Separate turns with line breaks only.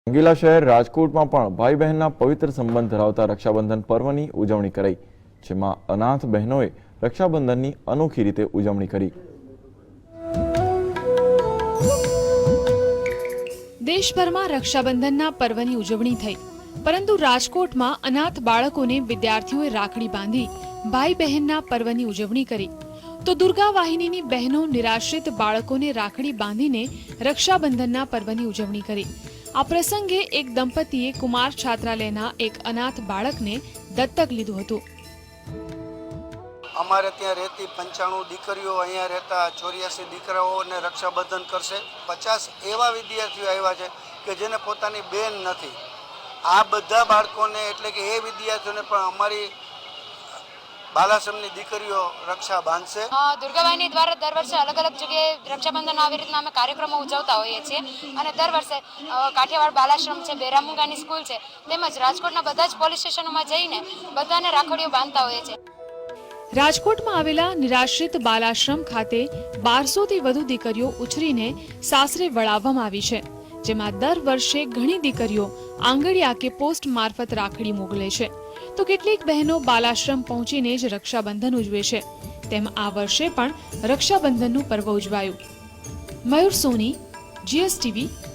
રંગીલા શહેર રાજકોટમાં પણ ભાઈ બહેનના પવિત્ર સંબંધ ધરાવતા રક્ષાબંધન પર્વની ઉજવણી કરાઈ, જેમાં અનાથ બહેનોએ રક્ષાબંધનની અનોખી રીતે ઉજવણી કરી।
દેશભરમાં રક્ષાબંધનના પર્વની ઉજવણી થઈ, પરંતુ રાજકોટમાં અનાથ બાળકોને વિદ્યાર્થીઓએ રાખડી બાંધી ભાઈ બહેનના પર્વની ઉજવણી કરી। તો દુર્ગા વાહિનીની બહેનો નિરાશ્રિત બાળકોને રાખડી બાંધીને રક્ષાબંધનના પર્વની ઉજવણી કરી। આ પ્રસંગે એક દંપતીએ કુમાર છાત્રાલયના એક અનાથ બાળકને દત્તક લીધું હતું।
અમારે ત્યાં રહેતી 95 દીકરીઓ, અહીંયા રહેતા 84 દીકરાઓને રક્ષાબંધન કરશે। 50 એવા વિદ્યાર્થીઓ આવ્યા છે કે જેને પોતાની બેન નથી। આ બધા બાળકોને એટલે કે એ વિદ્યાર્થીઓને પણ અમારી બાલાશ્રમની દીકરીઓ રક્ષા બાંધશે।
દુર્ગા વાહિની દ્વારા દર વર્ષે અલગ અલગ જગ્યાએ રક્ષાબંધન આવી રીતના અમે કાર્યક્રમો ઉજવતા હોઈએ છીએ અને દર વર્ષે કાઠિયાવાડ બાલાશ્રમ છે, બેરામુંગાની સ્કૂલ છે, તેમજ રાજકોટના બધા જ પોલીસ સ્ટેશનોમાં જઈને બધાને રાખડીઓ બાંધતા હોઈએ છીએ।
રાજકોટમાં આવેલા નિરાશ્રિત બાલાશ્રમ ખાતે 1200થી વધુ દીકરીઓ ઉછરીને સાસરે વળાવવામાં આવી છે, જેમાં દર વર્ષે ઘણી દીકરીઓ આંગળીયા કે પોસ્ટ મારફત રાખડી મોકલે છે, તો કેટલીક બહેનો બાલાશ્રમ પહોંચીને જ રક્ષાબંધન ઉજવે છે। તેમ આ વર્ષે પણ રક્ષાબંધનનું પર્વ ઉજવાયું। મયુર સોની, GSTV,